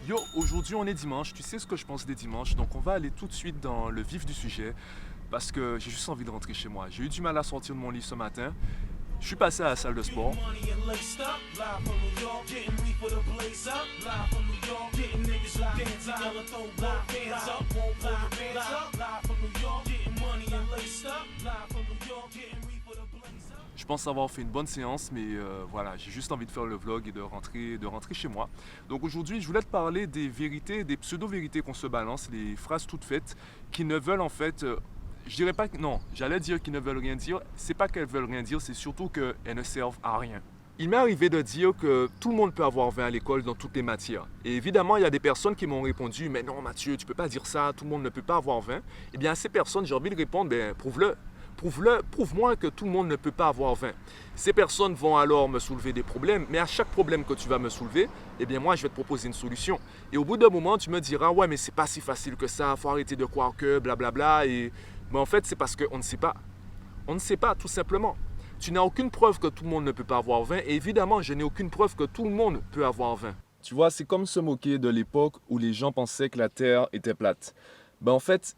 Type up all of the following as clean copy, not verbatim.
Yo, aujourd'hui on est dimanche, tu sais ce que je pense des dimanches, donc on va aller tout de suite dans le vif du sujet parce que j'ai juste envie de rentrer chez moi. J'ai eu du mal à sortir de mon lit ce matin. Je suis passé à la salle de sport. Je pense avoir fait une bonne séance, mais voilà, j'ai juste envie de faire le vlog et de rentrer chez moi. Donc aujourd'hui, je voulais te parler des vérités, des pseudo-vérités qu'on se balance, les phrases toutes faites qui ne veulent en fait... je dirais pas que... Non, j'allais dire qu'ils ne veulent rien dire. C'est pas qu'elles veulent rien dire, c'est surtout qu'elles ne servent à rien. Il m'est arrivé de dire que tout le monde peut avoir 20 à l'école dans toutes les matières. Et évidemment, il y a des personnes qui m'ont répondu « Mais non, Mathieu, tu peux pas dire ça, tout le monde ne peut pas avoir 20. » Eh bien, à ces personnes, j'ai envie de répondre « Ben, prouve-le. Prouve-moi que tout le monde ne peut pas avoir 20. » Ces personnes vont alors me soulever des problèmes, mais à chaque problème que tu vas me soulever, eh bien moi je vais te proposer une solution. Et au bout d'un moment, tu me diras « Ouais, mais c'est pas si facile que ça, faut arrêter de croire que blablabla. » Mais en fait, c'est parce qu'on ne sait pas. On ne sait pas, tout simplement. Tu n'as aucune preuve que tout le monde ne peut pas avoir 20, et évidemment, je n'ai aucune preuve que tout le monde peut avoir 20. Tu vois, c'est comme se moquer de l'époque où les gens pensaient que la Terre était plate. Ben en fait,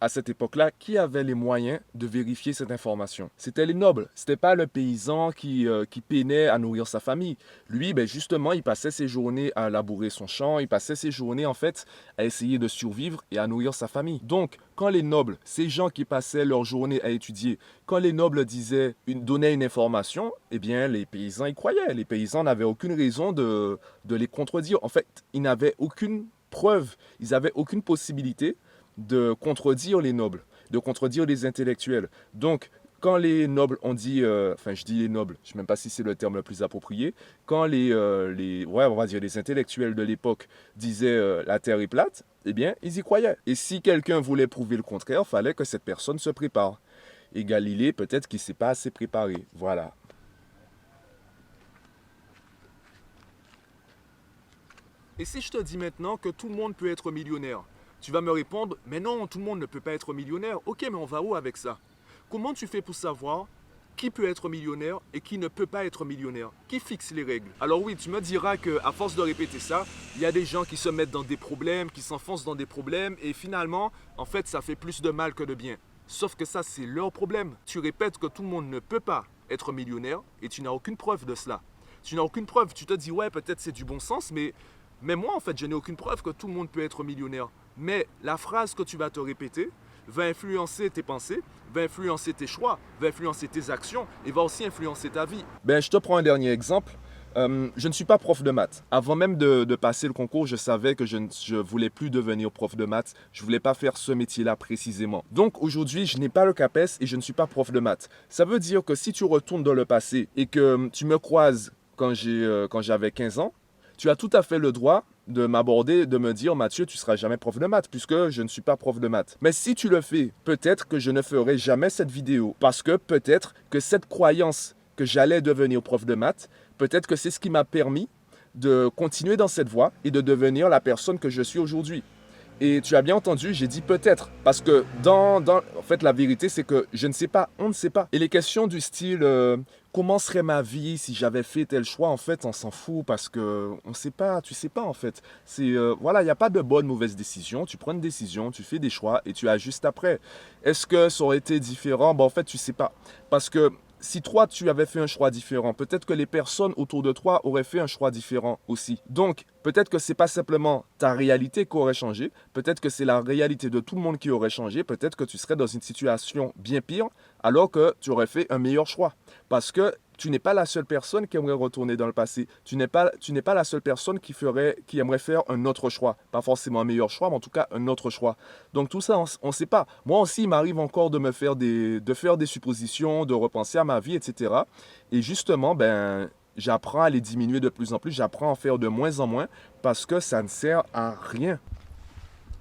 à cette époque-là, qui avait les moyens de vérifier cette information? C'était les nobles. C'était pas le paysan qui peinait à nourrir sa famille. Lui, ben justement, il passait ses journées à labourer son champ, il passait ses journées, en fait, à essayer de survivre et à nourrir sa famille. Donc, quand les nobles, ces gens qui passaient leur journée à étudier, quand les nobles donnaient une information, eh bien, les paysans y croyaient. Les paysans n'avaient aucune raison de les contredire. En fait, ils n'avaient aucune preuve, ils n'avaient aucune possibilité de contredire les nobles, de contredire les intellectuels. Donc, quand les nobles ont dit, je dis les nobles, je ne sais même pas si c'est le terme le plus approprié, quand on va dire les intellectuels de l'époque disaient la Terre est plate, eh bien, ils y croyaient. Et si quelqu'un voulait prouver le contraire, il fallait que cette personne se prépare. Et Galilée, peut-être qu'il ne s'est pas assez préparé. Voilà. Et si je te dis maintenant que tout le monde peut être millionnaire? Tu vas me répondre, mais non, tout le monde ne peut pas être millionnaire. Ok, mais on va où avec ça? Comment tu fais pour savoir qui peut être millionnaire et qui ne peut pas être millionnaire? Qui fixe les règles? Alors oui, tu me diras qu'à force de répéter ça, il y a des gens qui se mettent dans des problèmes, qui s'enfoncent dans des problèmes et finalement, en fait, ça fait plus de mal que de bien. Sauf que ça, c'est leur problème. Tu répètes que tout le monde ne peut pas être millionnaire et tu n'as aucune preuve de cela. Tu n'as aucune preuve. Tu te dis, ouais, peut-être c'est du bon sens, mais moi, en fait, je n'ai aucune preuve que tout le monde peut être millionnaire. Mais la phrase que tu vas te répéter va influencer tes pensées, va influencer tes choix, va influencer tes actions et va aussi influencer ta vie. Je te prends un dernier exemple. Je ne suis pas prof de maths. Avant même de passer le concours, je savais que je ne voulais plus devenir prof de maths. Je ne voulais pas faire ce métier-là précisément. Donc aujourd'hui, je n'ai pas le CAPES et je ne suis pas prof de maths. Ça veut dire que si tu retournes dans le passé et que tu me croises quand j'avais 15 ans, tu as tout à fait le droit de m'aborder, de me dire « Mathieu, tu ne seras jamais prof de maths puisque je ne suis pas prof de maths. » Mais si tu le fais, peut-être que je ne ferai jamais cette vidéo parce que peut-être que cette croyance que j'allais devenir prof de maths, peut-être que c'est ce qui m'a permis de continuer dans cette voie et de devenir la personne que je suis aujourd'hui. Et tu as bien entendu, j'ai dit peut-être, parce que en fait, la vérité, c'est que je ne sais pas, on ne sait pas. Et les questions du style comment serait ma vie si j'avais fait tel choix, en fait, on s'en fout parce que on ne sait pas, tu ne sais pas en fait. Voilà, il n'y a pas de bonne, mauvaise décision. Tu prends une décision, tu fais des choix et tu ajustes après. Est-ce que ça aurait été différent? En fait, tu ne sais pas. Parce que si toi, tu avais fait un choix différent, peut-être que les personnes autour de toi auraient fait un choix différent aussi. Donc, peut-être que ce n'est pas simplement ta réalité qui aurait changé, peut-être que c'est la réalité de tout le monde qui aurait changé, peut-être que tu serais dans une situation bien pire alors que tu aurais fait un meilleur choix. Parce que tu n'es pas la seule personne qui aimerait retourner dans le passé. Tu n'es pas la seule personne qui aimerait faire un autre choix. Pas forcément un meilleur choix, mais en tout cas un autre choix. Donc tout ça, on ne sait pas. Moi aussi, il m'arrive encore de faire des suppositions, de repenser à ma vie, etc. Et justement, j'apprends à les diminuer de plus en plus. J'apprends à en faire de moins en moins parce que ça ne sert à rien.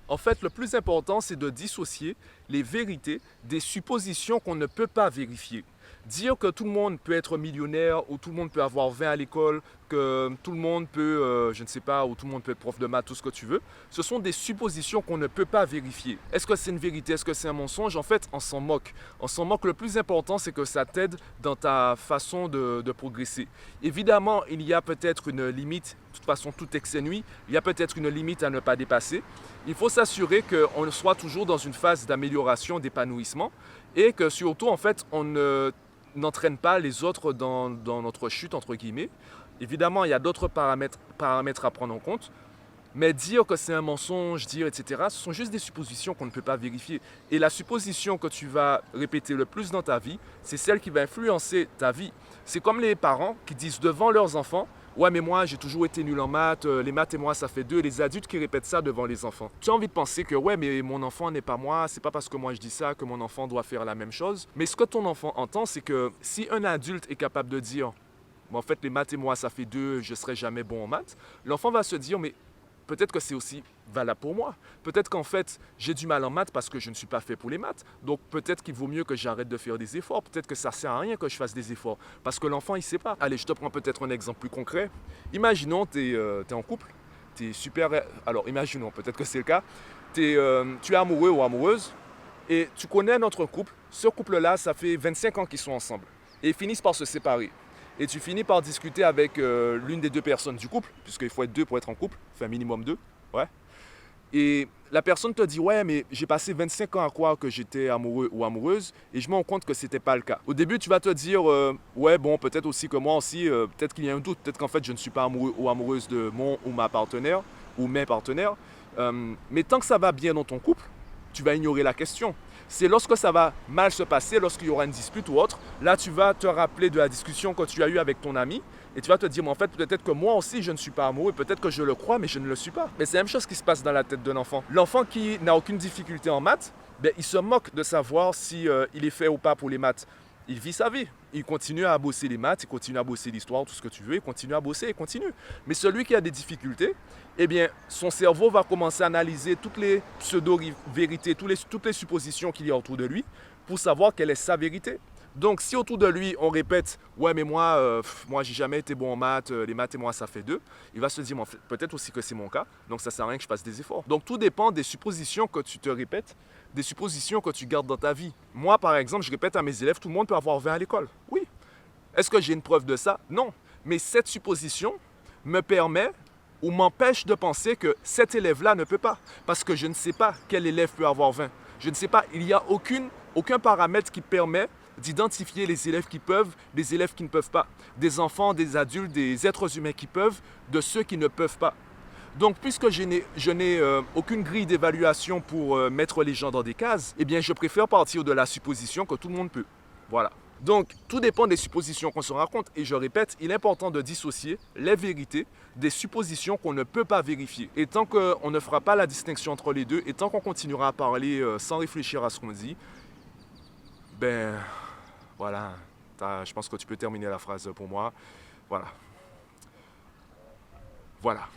En fait, le plus important, c'est de dissocier les vérités des suppositions qu'on ne peut pas vérifier. Dire que tout le monde peut être millionnaire ou tout le monde peut avoir 20 à l'école, que tout le monde peut, je ne sais pas, ou tout le monde peut être prof de maths, tout ce que tu veux, ce sont des suppositions qu'on ne peut pas vérifier. Est-ce que c'est une vérité? Est-ce que c'est un mensonge? En fait, on s'en moque. On s'en moque. Le plus important, c'est que ça t'aide dans ta façon de progresser. Évidemment, il y a peut-être une limite. De toute façon, tout excès nuit. Il y a peut-être une limite à ne pas dépasser. Il faut s'assurer qu'on soit toujours dans une phase d'amélioration, d'épanouissement et que surtout, en fait, on n'entraîne pas les autres dans notre chute, entre guillemets. Évidemment, il y a d'autres paramètres à prendre en compte. Mais dire que c'est un mensonge, dire etc., ce sont juste des suppositions qu'on ne peut pas vérifier. Et la supposition que tu vas répéter le plus dans ta vie, c'est celle qui va influencer ta vie. C'est comme les parents qui disent devant leurs enfants, ouais mais moi j'ai toujours été nul en maths, les maths et moi ça fait deux, les adultes qui répètent ça devant les enfants. Tu as envie de penser que ouais mais mon enfant n'est pas moi, c'est pas parce que moi je dis ça que mon enfant doit faire la même chose. Mais ce que ton enfant entend, c'est que si un adulte est capable de dire, mais en fait les maths et moi ça fait deux, je serai jamais bon en maths, l'enfant va se dire mais peut-être que c'est aussi valable pour moi. Peut-être qu'en fait, j'ai du mal en maths parce que je ne suis pas fait pour les maths. Donc peut-être qu'il vaut mieux que j'arrête de faire des efforts. Peut-être que ça ne sert à rien que je fasse des efforts. Parce que l'enfant, il ne sait pas. Allez, je te prends peut-être un exemple plus concret. Imaginons, tu es en couple. Tu es super... Alors, imaginons, peut-être que c'est le cas. Tu es amoureux ou amoureuse. Et tu connais notre couple. Ce couple-là, ça fait 25 ans qu'ils sont ensemble. Et ils finissent par se séparer. Et tu finis par discuter avec l'une des deux personnes du couple, puisqu'il faut être deux pour être en couple, enfin minimum deux, ouais. Et la personne te dit, ouais, mais j'ai passé 25 ans à croire que j'étais amoureux ou amoureuse, et je me rends compte que ce n'était pas le cas. Au début, tu vas te dire, ouais, bon, peut-être aussi que moi aussi, peut-être qu'il y a un doute, peut-être qu'en fait, je ne suis pas amoureux ou amoureuse de mon ou ma partenaire, ou mes partenaires. Mais tant que ça va bien dans ton couple, tu vas ignorer la question. C'est lorsque ça va mal se passer, lorsqu'il y aura une dispute ou autre, là tu vas te rappeler de la discussion que tu as eue avec ton ami et tu vas te dire, mais en fait peut-être que moi aussi je ne suis pas amoureux, peut-être que je le crois mais je ne le suis pas. Mais c'est la même chose qui se passe dans la tête de l'enfant. L'enfant qui n'a aucune difficulté en maths, ben, il se moque de savoir si il est fait ou pas pour les maths. Il vit sa vie. Il continue à bosser les maths, il continue à bosser l'histoire, tout ce que tu veux, il continue à bosser, il continue. Mais celui qui a des difficultés, eh bien, son cerveau va commencer à analyser toutes les pseudo-vérités, toutes les suppositions qu'il y a autour de lui pour savoir quelle est sa vérité. Donc, si autour de lui, on répète « Ouais, mais moi, j'ai jamais été bon en maths, les maths et moi, ça fait deux », il va se dire en fait, « Peut-être aussi que c'est mon cas, donc ça ne sert à rien que je fasse des efforts. » Donc, tout dépend des suppositions que tu te répètes, des suppositions que tu gardes dans ta vie. Moi, par exemple, je répète à mes élèves « Tout le monde peut avoir 20 à l'école. » Oui. Est-ce que j'ai une preuve de ça? Non. Mais cette supposition me permet ou m'empêche de penser que cet élève-là ne peut pas. Parce que je ne sais pas quel élève peut avoir 20. Je ne sais pas, il n'y a aucun paramètre qui permet d'identifier les élèves qui peuvent, des élèves qui ne peuvent pas. Des enfants, des adultes, des êtres humains qui peuvent, de ceux qui ne peuvent pas. Donc, puisque je n'ai aucune grille d'évaluation pour mettre les gens dans des cases, eh bien, je préfère partir de la supposition que tout le monde peut. Voilà. Donc, tout dépend des suppositions qu'on se raconte. Et je répète, il est important de dissocier les vérités des suppositions qu'on ne peut pas vérifier. Et tant qu'on ne fera pas la distinction entre les deux, et tant qu'on continuera à parler sans réfléchir à ce qu'on dit, ben, voilà, je pense que tu peux terminer la phrase pour moi. Voilà. Voilà.